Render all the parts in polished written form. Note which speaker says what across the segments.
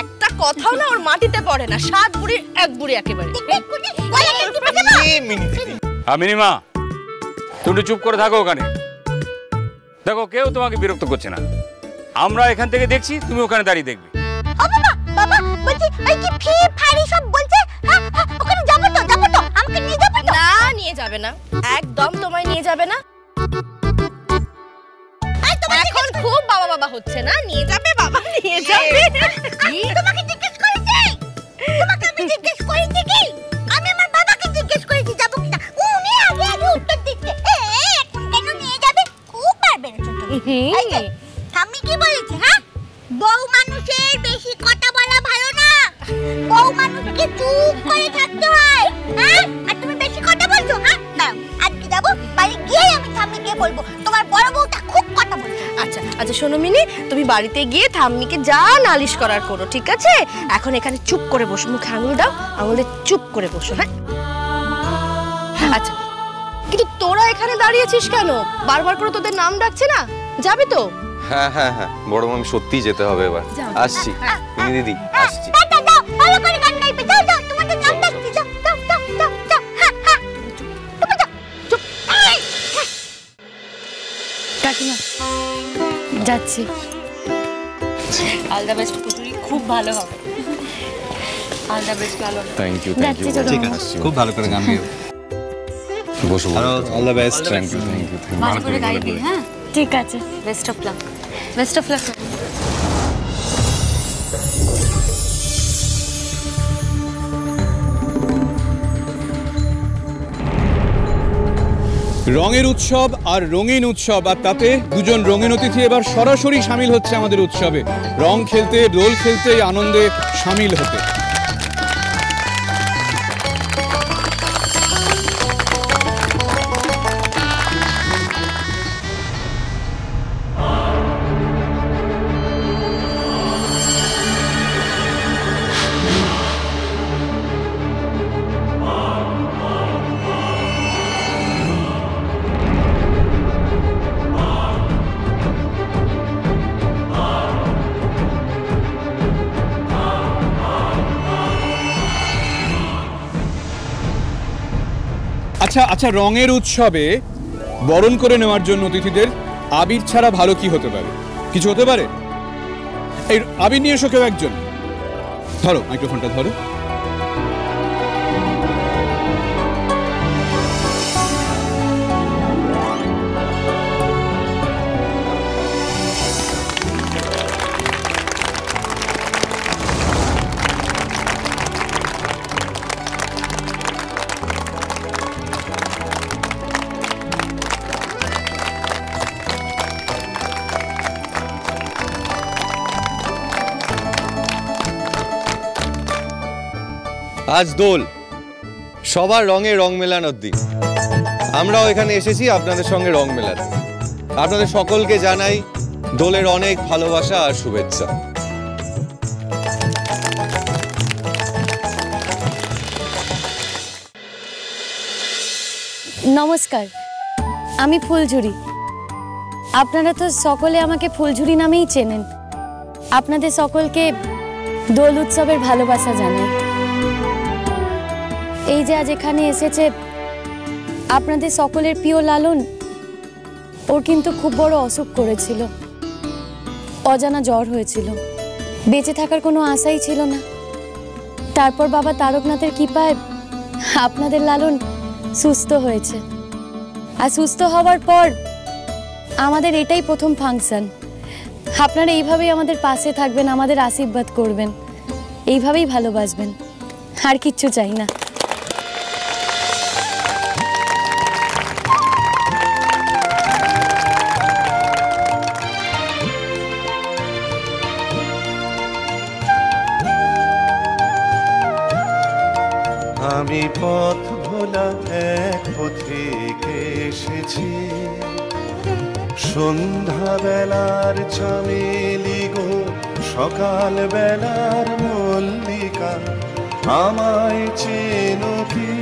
Speaker 1: একটা কথাও না ওর মাটিতে পড়ে না, 7 বুড়ি 1 বুড়ি একেবারে।
Speaker 2: মিনিমা তুমি চুপ করে থাকো ওখানে। দেখো কেউ তোমাকে বিরক্ত করছে না, আমরা এখান থেকে দেখছি, তুমি ওখানে দাঁড়িয়ে দেখবে।
Speaker 3: বাবা বলছি এই কি ফি ফাড়ি সব বলছে, ওখানে যাব তো আমাকে নিয়ে যাবে তো?
Speaker 1: না নিয়ে যাবে না, একদম তোমায় নিয়ে যাবে না। এখন খুব বাবা বাবা হচ্ছে না, নিয়ে যাবে বাবা নিয়ে যাবে।
Speaker 3: তোমাকে জিজ্ঞেস করেছি, তোমাকে আমি জিজ্ঞেস করেছি কি? আমি আমার বাবাকে জিজ্ঞেস করেছি যাব কিনা, উনি আগে উত্তর দিচ্ছে। এখন কেন নিয়ে যাবে? খুব পারবে না তুমি। আমি কি বলেছি? হ্যাঁ, বউ মানুষের বেশি কথা বলা ভালো না, বউ মানুষকে চুপ করে থাকতে হয়। হ্যাঁ, আর তুমি বেশি কথা বলছো। হ্যাঁ, আজকে যাব, বাড়ি গিয়ে আমি ঠাম্মিকে বলবো তোমার বড় বউটা খুব কথা বলছে।
Speaker 1: আচ্ছা আচ্ছা শোনো মিনি, তুমি বাড়িতে গিয়ে ঠাম্মিকে যা নালিশ করার করো, ঠিক আছে? এখন এখানে চুপ করে বসো, মুখে আঙুল দাও, আঙুলে চুপ করে বসো। হ্যাঁ আচ্ছা, কিন্তু তোরা এখানে দাঁড়িয়েছিস কেন? বারবার করে তোদের নাম ডাকছে না, যাবি তো?
Speaker 4: হ্যাঁ হ্যাঁ হ্যাঁ, বড় মামি সত্যিই যেতে হবে এবার। আসছি মিনি দিদি, আসছি।
Speaker 3: দাও ভালো করে গান গাইবে, যাও যাও, তোমাদের নাম ডাকছি, যাও যাও যাও যাও যাও। হ্যাঁ হ্যাঁ চুপ
Speaker 5: কাকিমা যাচ্ছি।
Speaker 6: অল দ্য বেস্ট পুটুরি, খুব ভালো হবে। All the best Lalon.
Speaker 4: Thank you
Speaker 5: যাচ্ছি ছোট মামা।
Speaker 7: খুব ভালো করে গান গাইও।
Speaker 4: বসো। All the best. Thank you
Speaker 6: ভালো করে গাইবি। হ্যাঁ
Speaker 5: ঠিক আছে,
Speaker 6: best of luck. Best of luck.
Speaker 7: রঙের উৎসব আর রঙিন উৎসব, আর তাতে দুজন রঙিন অতিথি এবার সরাসরি সামিল হচ্ছে আমাদের উৎসবে। রং খেলতে, দোল খেলতে, আনন্দে সামিল হতে। আচ্ছা আচ্ছা, রঙের উৎসবে বরণ করে নেওয়ার জন্য অতিথিদের আবির ছাড়া ভালো কি হতে পারে? কিছু হতে পারে? এই আবির নিয়ে এসো কেউ একজন। ধরো মাইক্রোফোনটা ধরো।
Speaker 4: আজ দোল, সবার রঙে রং মেলানোর দিন। আমরাও এখানে এসেছি আপনাদের সঙ্গে রং মেলাতে। আপনাদের সকলকে জানাই দোলের অনেক ভালোবাসা আর শুভেচ্ছা।
Speaker 5: নমস্কার, আমি ফুলঝুরি। আপনারা তো সকলে আমাকে ফুলঝুরি নামেই চেনেন। আপনাদের সকলকে দোল উৎসবের ভালোবাসা জানাই। এই যে আজ এখানে এসেছে আপনাদের সকলের প্রিয় লালন, ওর কিন্তু খুব বড় অসুখ করেছিল, অজানা জ্বর হয়েছিল, বেঁচে থাকার কোনো আশাই ছিল না। তারপর বাবা তারকনাথের কৃপায় আপনাদের লালন সুস্থ হয়েছে। আর সুস্থ হওয়ার পর আমাদের এটাই প্রথম ফাংশন। আপনারা এইভাবেই আমাদের পাশে থাকবেন, আমাদের আশীর্বাদ করবেন, এইভাবেই ভালোবাসবেন, আর কিচ্ছু চাই না।
Speaker 8: আমি পথ ভোলা এক পথিকে এসেছি, সন্ধ্যা বেলার চামেলি গো, সকাল বেলার মল্লিকা, আমায় চেনো কি?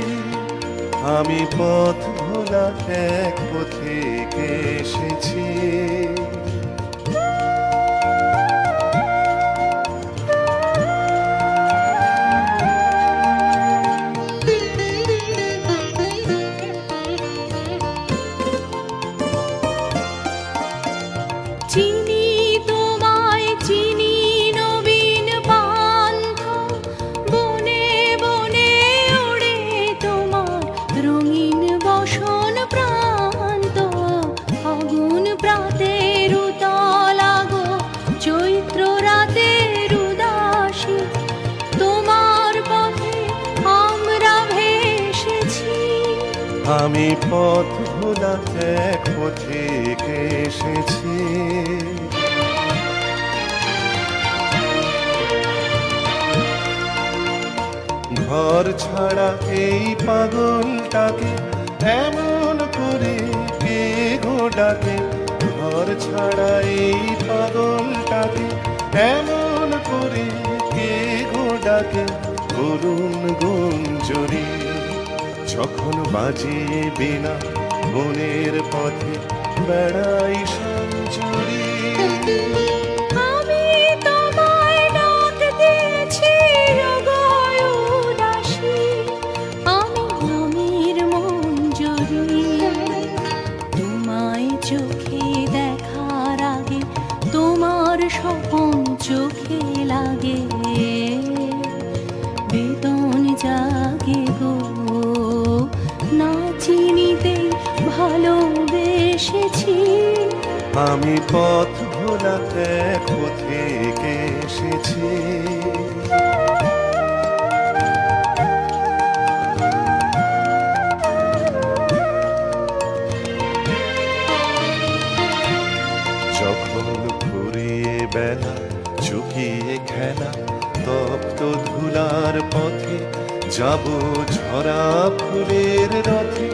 Speaker 8: আমি পথ ভোলা এক পথিকে এসেছি। আমি পথ ভোলা এক পথিক এসেছি। ঘর ছাড়া এই পাগলটাকে এমন করে কে গো ডাকে? ঘর ছাড়া এই পাগলটাকে এমন করে কে গো ডাকে? করুণ গুঞ্জরি যখন বাজিয়ে বিনা মনের পথে বেড়াই সঞ্জরি।
Speaker 3: আমি তোমায় ডাক দিয়েছি রোগয় উদাসী, আমি নমির মঞ্জরি। তোমায় চোখে দেখার আগে তোমার স্বপন চোখে লাগে, বেদন জাগে গো না চিনিতে ভালোবেসেছি।
Speaker 8: আমি পথ ভোলা এক পথিক এসেছি। যখন ঘুরিয়ে বেলা চুকিয়ে খেলা তপ্ত ধুলার পথে যাব ঝরা ফুলের রথে,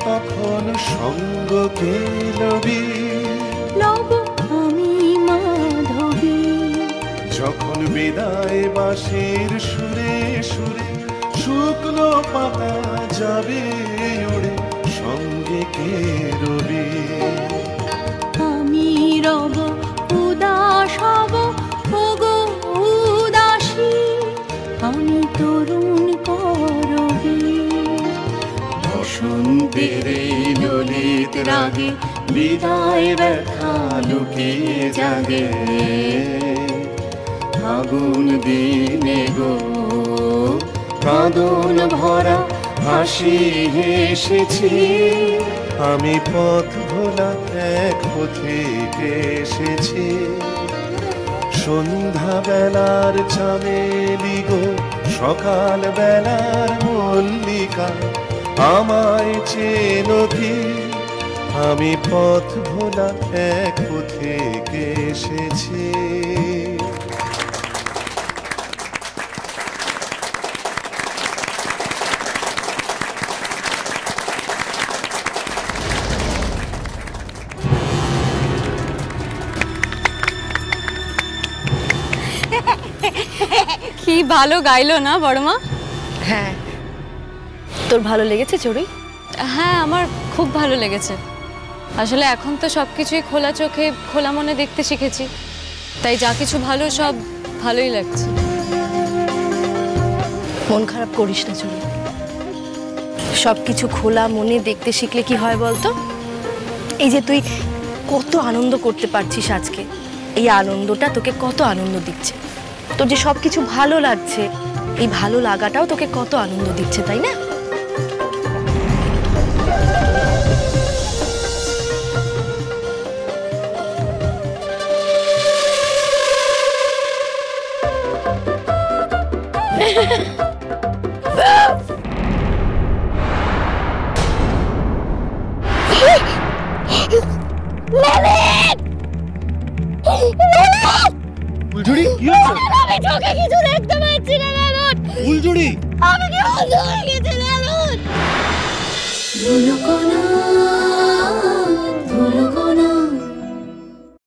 Speaker 8: তখন সঙ্গ কে লবি?
Speaker 3: লব আমি মাধবী।
Speaker 8: যখন বিদায় বাঁশির সুরে সুরে শুকনো পাতা যাবে উড়ে, সঙ্গে কে রবি?
Speaker 3: আমি রব উদাস হব ওগো উদাসী, আমি তরুণ করবি।
Speaker 8: বসন্তের এই ললিত রাগে বিদায় ব্যথা লুকিয়ে জাগে, ফাগুন দিনে গো কাঁদন ভরা হাসি হেসেছি। আমি পথ ভোলা এক পথিক এসেছি। সন্ধ্যা বেলার চামেলি গো সকাল বেলার মল্লিকা, আমায় চেনো কি? আমি পথ ভোলা এক পথিক এসেছি।
Speaker 5: কি ভালো গাইলো না বড়মা?
Speaker 1: হ্যাঁ, তোর ভালো লেগেছে চড়ুই?
Speaker 5: হ্যাঁ, আমার খুব ভালো লেগেছে। আসলে এখন তো সব কিছুই খোলা চোখে খোলা মনে দেখতে শিখেছি, তাই যা কিছু ভালো সব ভালোই লাগছে।
Speaker 1: মন খারাপ করিস না চড়ুই, সব কিছু খোলা মনে দেখতে শিখলে কি হয় বলতো? এই যে তুই কত আনন্দ করতে পারছিস আজকে, এই আনন্দটা তোকে কত আনন্দ দিচ্ছে। তোর যে সব কিছু ভালো লাগছে, এই ভালো লাগাটাও তোকে কত আনন্দ দিচ্ছে, তাই না?
Speaker 4: ফুলঝুরি কি হয়েছে?
Speaker 3: আমি চোখে কিছু দেখতে পাচ্ছি না লালন।
Speaker 4: ফুলঝুরি
Speaker 3: আমি কি অন্ধ হয়ে গেছি লালন?